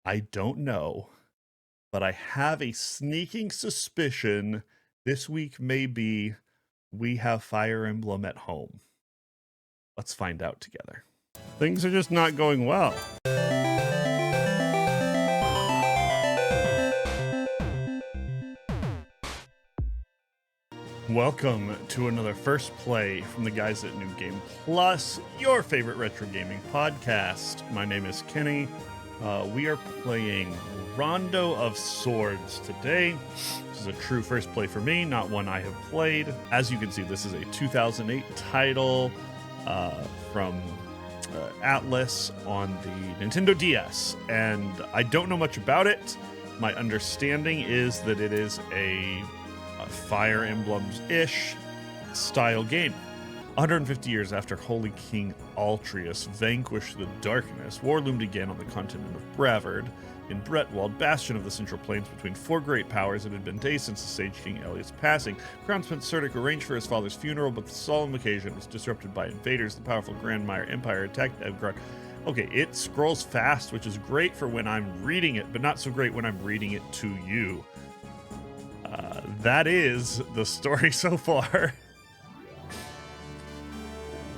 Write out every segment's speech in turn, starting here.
I don't know, but I have a sneaking suspicion this week maybe we have Fire Emblem at home. Let's find out together. Things are just not going well. Welcome to another First Play from the guys at New Game Plus, your favorite retro gaming podcast. My name is Kenny. We are playing Rondo of Swords today. This is a true first play for me, not one I have played. As you can see, this is a 2008 title from Atlas on the Nintendo DS, and I don't know much about it. My understanding is that it is a Fire Emblem-ish style game. 150 years after Holy King Altreus vanquished the darkness, war loomed again on the continent of Bravard. In Bretwald, bastion of the Central Plains between four great powers, it had been days since the Sage King Elliot's passing. Crown Prince Cerdic arranged for his father's funeral, but the solemn occasion was disrupted by invaders. The powerful Grandmire Empire attacked Evgrad. Okay, it scrolls fast, which is great for when I'm reading it, but not so great when I'm reading it to you. That is the story so far.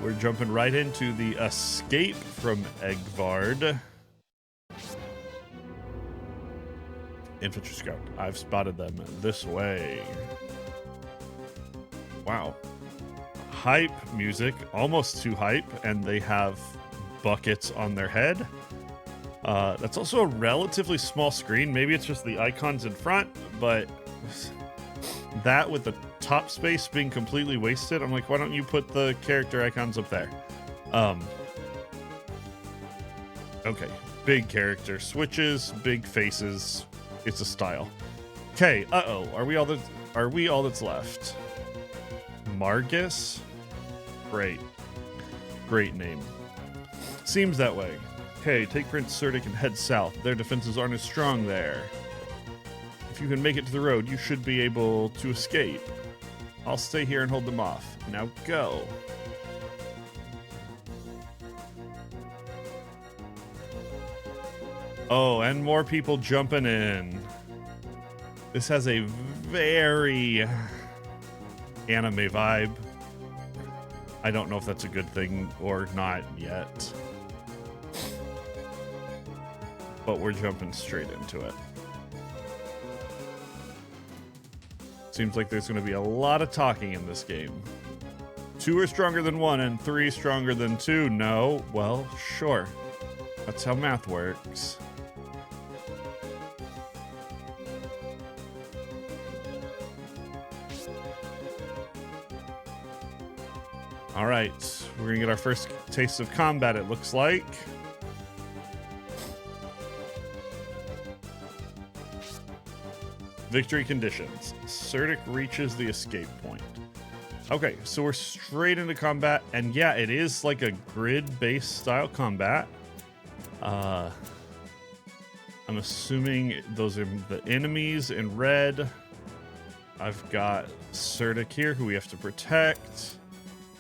We're jumping right into the escape from Egvard. Infantry Scout. I've spotted them this way. Wow. Hype music, almost too hype, and they have buckets on their head. That's also a relatively small screen. Maybe it's just the icons in front, but that with the top space being completely wasted, I'm like, why don't you put the character icons up there? Okay, big character switches, big faces. It's a style. Okay, are we all that's left? Margus? Great name. Seems that way. Okay, take Prince Cerdic and head south. Their defenses aren't as strong there. If you can make it to the road, you should be able to escape. I'll stay here and hold them off. Now go. Oh, and more people jumping in. This has a very anime vibe. I don't know if that's a good thing or not yet. But we're jumping straight into it. Seems like there's going to be a lot of talking in this game. 2 are stronger than 1 and 3 stronger than 2. No, well, sure. That's how math works. All right, we're going to get our first taste of combat, it looks like. Victory conditions. Cerdic reaches the escape point. Okay, so we're straight into combat, and yeah, it is like a grid-based style combat. I'm assuming those are the enemies in red. I've got Cerdic here, who we have to protect,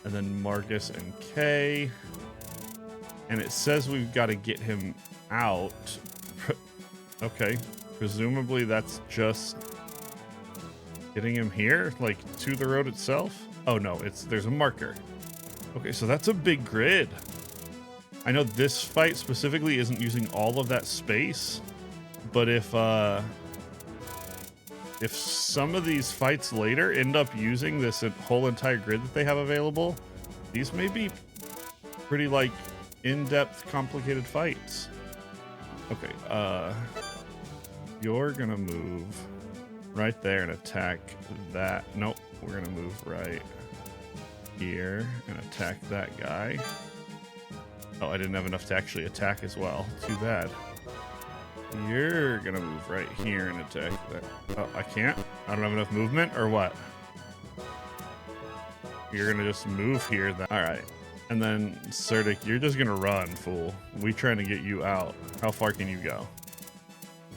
and then Marcus and Kay. And it says we've got to get him out. Okay. Presumably that's just getting him here, like to the road itself. Oh no, there's a marker. Okay, so that's a big grid. I know this fight specifically isn't using all of that space, but if some of these fights later end up using this whole entire grid that they have available, these may be pretty like in-depth, complicated fights. Okay, you're gonna move right there and attack that. Nope, we're gonna move right here and attack that guy. Oh, I didn't have enough to actually attack as well. Too bad. You're gonna move right here and attack that. Oh, I can't? I don't have enough movement, or what? You're gonna just move here then. Alright. And then, Cerdic, you're just gonna run, fool. We trying to get you out. How far can you go?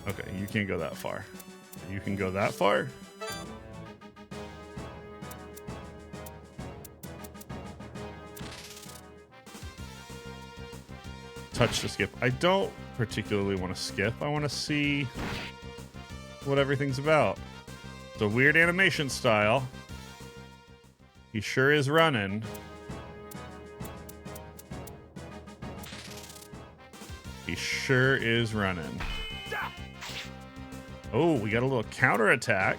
Okay, you can't go that far. You can go that far? touch to skip. I don't particularly want to skip. I want to see what everything's about. It's a weird animation style. He sure is running. He sure is running. Oh, we got a little counterattack.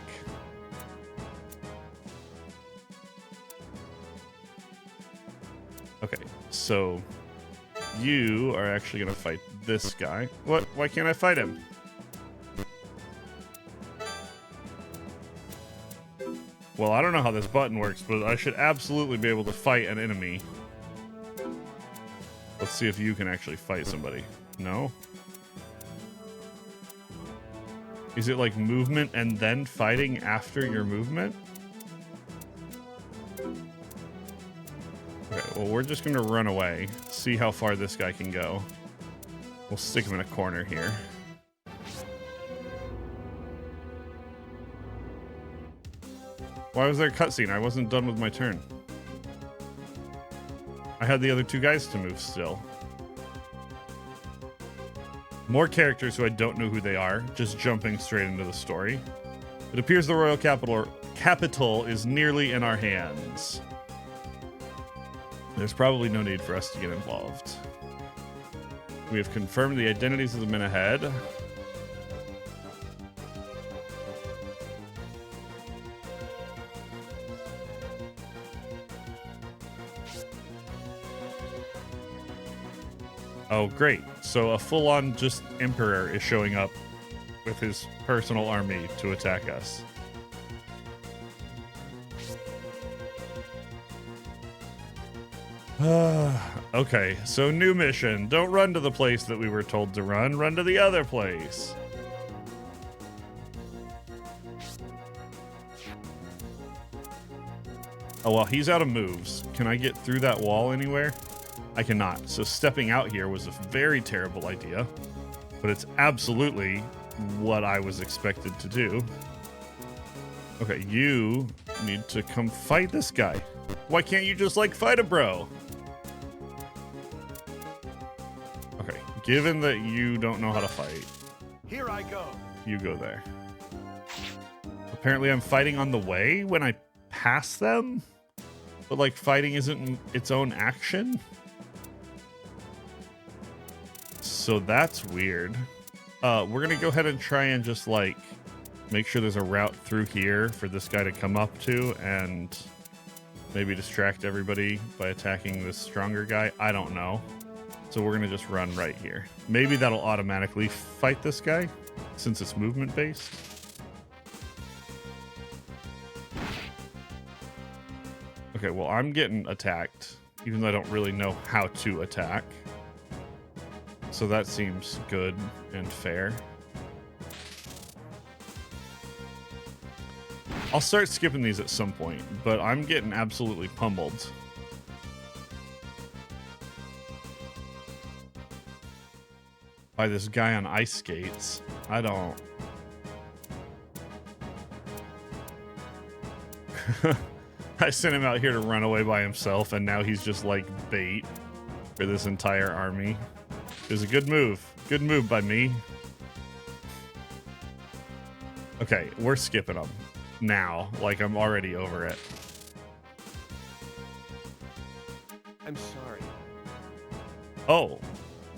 Okay, so you are actually gonna fight this guy. What? Why can't I fight him? Well, I don't know how this button works, but I should absolutely be able to fight an enemy. Let's see if you can actually fight somebody. No? Is it like movement and then fighting after your movement? Okay, well, we're just gonna run away, see how far this guy can go. We'll stick him in a corner here. Why was there a cutscene? I wasn't done with my turn. I had the other two guys to move still. More characters who I don't know who they are, just jumping straight into the story. It appears the royal capital is nearly in our hands. There's probably no need for us to get involved. We have confirmed the identities of the men ahead. Oh, great. So a full-on just emperor is showing up with his personal army to attack us. Okay, so new mission. Don't run to the place that we were told to run. Run to the other place. Oh, well, he's out of moves. Can I get through that wall anywhere? I cannot. So stepping out here was a very terrible idea, but it's absolutely what I was expected to do. Okay, you need to come fight this guy. Why can't you just, like, fight a bro? Okay, given that you don't know how to fight, here I go. You go there. Apparently I'm fighting on the way when I pass them, but, like, fighting isn't its own action. So that's weird. We're gonna go ahead and try and just, like, make sure there's a route through here for this guy to come up to and maybe distract everybody by attacking this stronger guy. I don't know. So we're gonna just run right here. Maybe that'll automatically fight this guy since it's movement based. Okay, well, I'm getting attacked, even though I don't really know how to attack. So that seems good and fair. I'll start skipping these at some point, but I'm getting absolutely pummeled. By this guy on ice skates. I don't... I sent him out here to run away by himself, and now he's just like bait for this entire army. It was a good move. Good move by me. Okay, we're skipping them now. Like, I'm already over it. I'm sorry. Oh,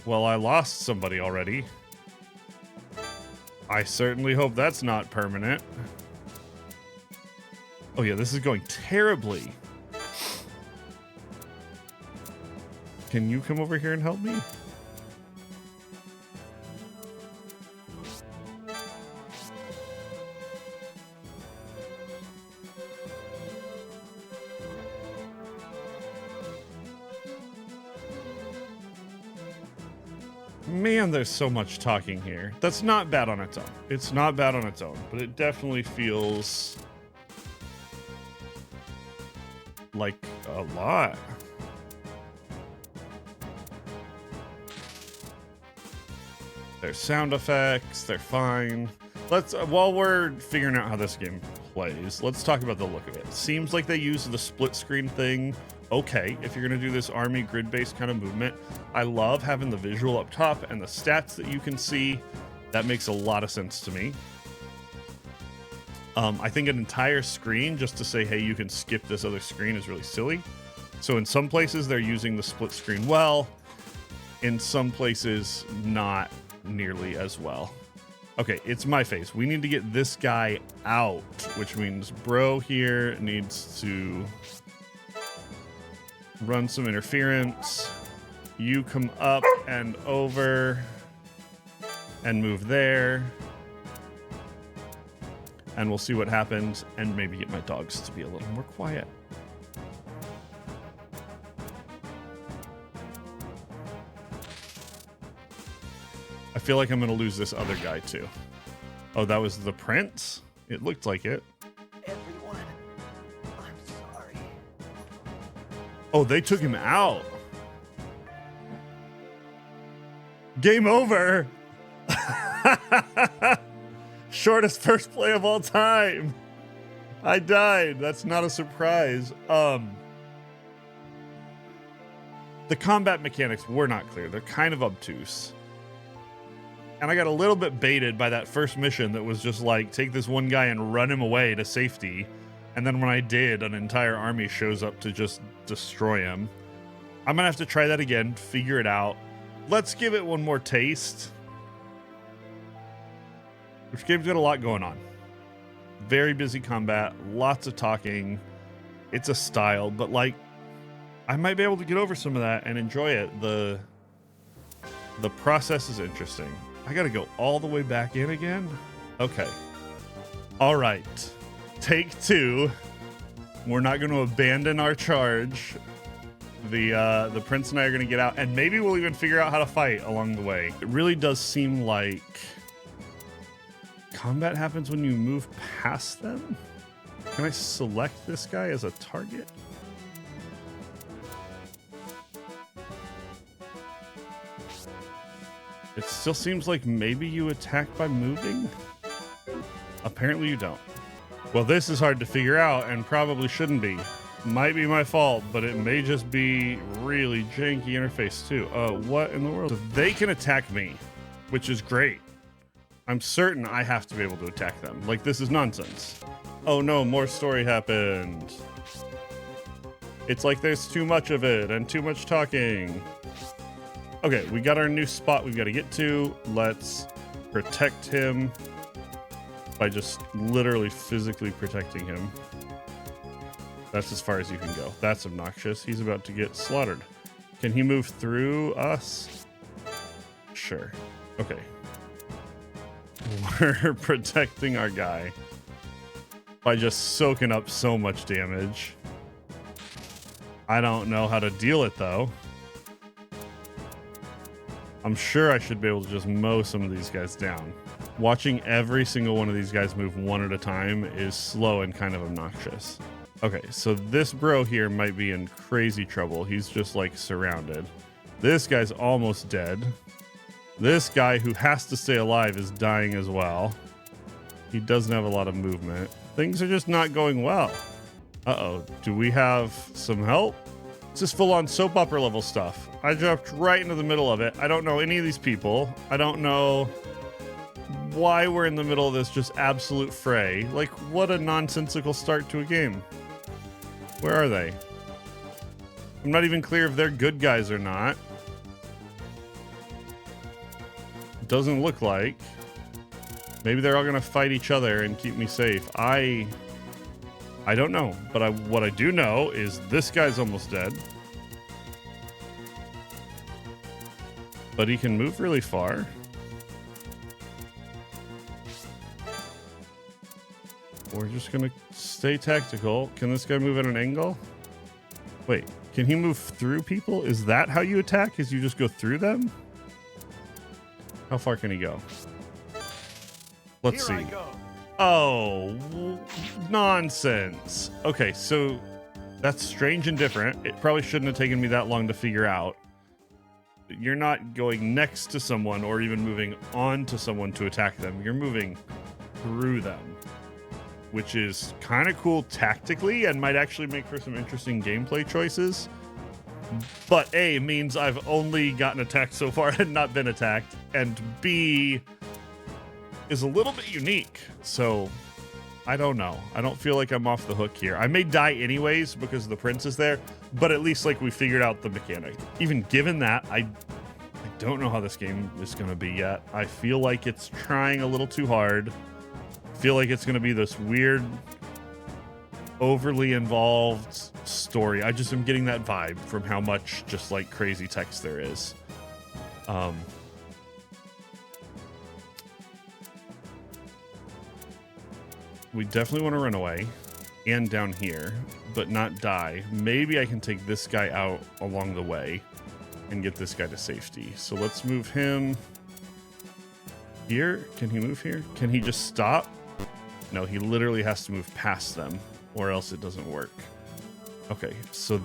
well, I lost somebody already. I certainly hope that's not permanent. Oh yeah, this is going terribly. Can you come over here and help me? Man, there's so much talking here. That's not bad on its own. It's not bad on its own, but it definitely feels like a lot. There's sound effects, they're fine. Let's, while we're figuring out how this game plays, let's talk about the look of it. Seems like they use the split screen thing okay if you're going to do this army grid-based kind of movement. I love having the visual up top and the stats that you can see. That makes a lot of sense to me. I think an entire screen just to say, hey, you can skip this other screen is really silly. So in some places they're using the split screen well. In some places, not nearly as well. Okay, it's my face. We need to get this guy out, which means bro here needs to run some interference. You come up and over and move there. And we'll see what happens and maybe get my dogs to be a little more quiet. I feel like I'm going to lose this other guy too. Oh, that was the prince? It looked like it. Everyone, I'm sorry. Oh, they took him out. Game over. Shortest first play of all time. I died. That's not a surprise. The combat mechanics were not clear. They're kind of obtuse. And I got a little bit baited by that first mission that was just like, take this one guy and run him away to safety. And then when I did, an entire army shows up to just destroy him. I'm gonna have to try that again, figure it out. Let's give it one more taste. This game's got a lot going on. Very busy combat, lots of talking. It's a style, but like, I might be able to get over some of that and enjoy it. The process is interesting. I gotta go all the way back in again? Okay. All right. Take two. We're not gonna abandon our charge. The prince and I are gonna get out, and maybe we'll even figure out how to fight along the way. It really does seem like combat happens when you move past them. Can I select this guy as a target? It still seems like maybe you attack by moving. Apparently you don't. Well, this is hard to figure out and probably shouldn't be. Might be my fault, but it may just be really janky interface too. What in the world? So they can attack me, which is great. I'm certain I have to be able to attack them. Like, this is nonsense. Oh no, more story happened. It's like there's too much of it and too much talking. Okay, we got our new spot we've got to get to. Let's protect him by just literally physically protecting him. That's as far as you can go. That's obnoxious. He's about to get slaughtered. Can he move through us? Sure. Okay. We're protecting our guy by just soaking up so much damage. I don't know how to deal it though. I'm sure I should be able to just mow some of these guys down. Watching every single one of these guys move one at a time is slow and kind of obnoxious. Okay, so this bro here might be in crazy trouble. He's just like surrounded. This guy's almost dead. This guy who has to stay alive is dying as well. He doesn't have a lot of movement. Things are just not going well. Uh-oh, do we have some help? This is full-on soap opera level stuff. I dropped right into the middle of it. I don't know any of these people. I don't know why we're in the middle of this just absolute fray. Like, what a nonsensical start to a game. Where are they? I'm not even clear if they're good guys or not. Doesn't look like. Maybe they're all gonna fight each other and keep me safe. I don't know, but what I do know is this guy's almost dead. But he can move really far. We're just gonna stay tactical. Can this guy move at an angle? Wait, can he move through people? Is that how you attack? Is you just go through them? How far can he go? Let's see. Oh, nonsense. Okay, so that's strange and different. It probably shouldn't have taken me that long to figure out. You're not going next to someone or even moving on to someone to attack them. You're moving through them. which is kind of cool tactically and might actually make for some interesting gameplay choices. But A, means I've only gotten attacked so far and not been attacked, and B, is a little bit unique. So I don't know. I don't feel like I'm off the hook here. I may die anyways because the prince is there, but at least like we figured out the mechanic. Even given that, I don't know how this game is going to be yet. I feel like it's trying a little too hard. I feel like it's going to be this weird, overly involved story. I just am getting that vibe from how much just like crazy text there is. We definitely want to run away and down here, but not die. Maybe I can take this guy out along the way and get this guy to safety. So let's move him here. Can he move here? Can he just stop? No, he literally has to move past them or else it doesn't work. Okay, so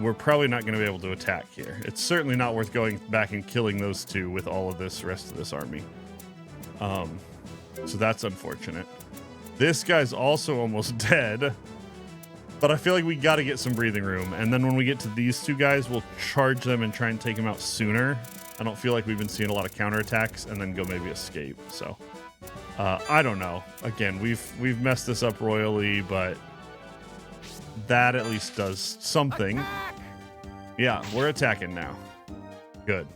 we're probably not going to be able to attack here. It's certainly not worth going back and killing those two with all of this rest of this army. So that's unfortunate. This guy's also almost dead, but I feel like we got to get some breathing room. And then when we get to these two guys, we'll charge them and try and take them out sooner. I don't feel like we've been seeing a lot of counterattacks and then go maybe escape. So I don't know. Again, we've messed this up royally, but that at least does something. Attack! Yeah, we're attacking now. Good.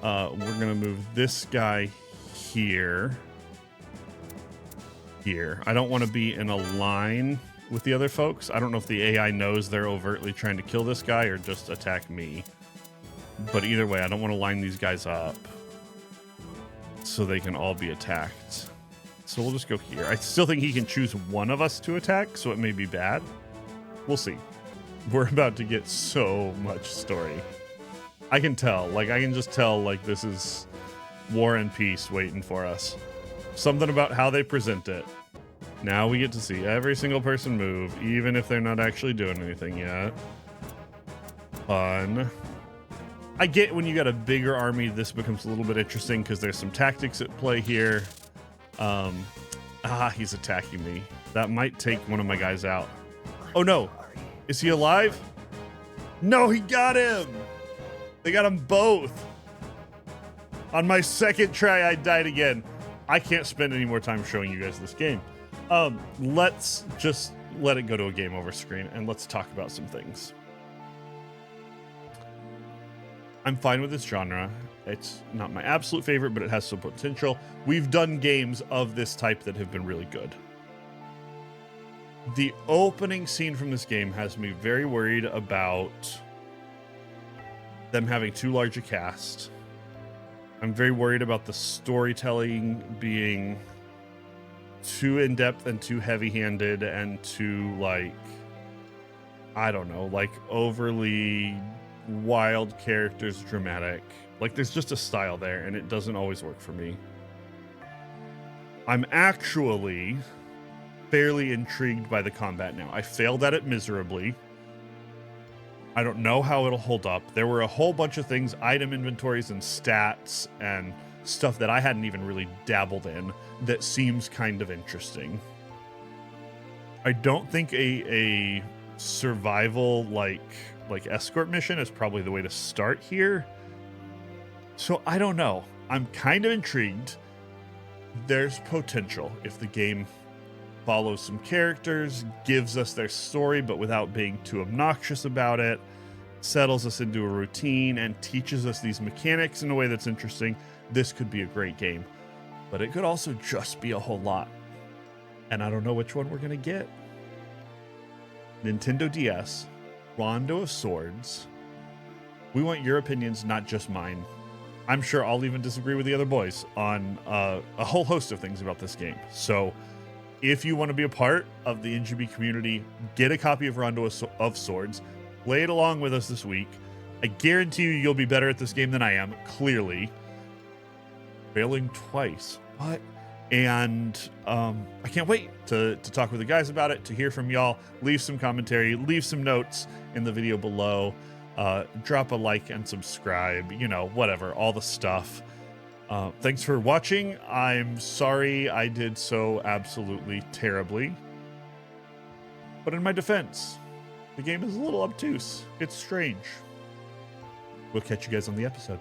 We're gonna move this guy here. I don't want to be in a line with the other folks. I don't know if the AI knows they're overtly trying to kill this guy or just attack me. But either way, I don't want to line these guys up so they can all be attacked. So we'll just go here. I still think he can choose one of us to attack, so it may be bad. We'll see. We're about to get so much story. I can tell. Like, I can just tell, like, this is War and Peace waiting for us. Something about how they present it. Now we get to see every single person move, even if they're not actually doing anything yet. Fun. I get when you got a bigger army, this becomes a little bit interesting because there's some tactics at play here. He's attacking me. That might take one of my guys out. Oh no, is he alive? No, he got him. They got them both. On my second try, I died again. I can't spend any more time showing you guys this game. Let's just let it go to a game over screen and let's talk about some things. I'm fine with this genre. It's not my absolute favorite, but it has some potential. We've done games of this type that have been really good. The opening scene from this game has me very worried about them having too large a cast. I'm very worried about the storytelling being too in-depth and too heavy-handed and too, like, I don't know, like overly wild characters, dramatic. Like, there's just a style there, and it doesn't always work for me. I'm actually fairly intrigued by the combat now. I failed at it miserably. I don't know how it'll hold up. There were a whole bunch of things, item inventories and stats and stuff that I hadn't even really dabbled in that seems kind of interesting. I don't think a survival like escort mission is probably the way to start here. So I don't know. I'm kind of intrigued. There's potential if the game follows some characters, gives us their story, but without being too obnoxious about it, settles us into a routine, and teaches us these mechanics in a way that's interesting. This could be a great game, but it could also just be a whole lot. And I don't know which one we're going to get. Nintendo DS, Rondo of Swords. We want your opinions, not just mine. I'm sure I'll even disagree with the other boys on a whole host of things about this game. So if you want to be a part of the NGB community, get a copy of Rondo of Swords. Play it along with us this week. I guarantee you'll be better at this game than I am, clearly. Failing twice. What? And I can't wait to talk with the guys about it, to hear from y'all. Leave some commentary, leave some notes in the video below. Drop a like and subscribe, you know, whatever, all the stuff. Thanks for watching. I'm sorry I did so absolutely terribly. But in my defense, the game is a little obtuse. It's strange. We'll catch you guys on the episode.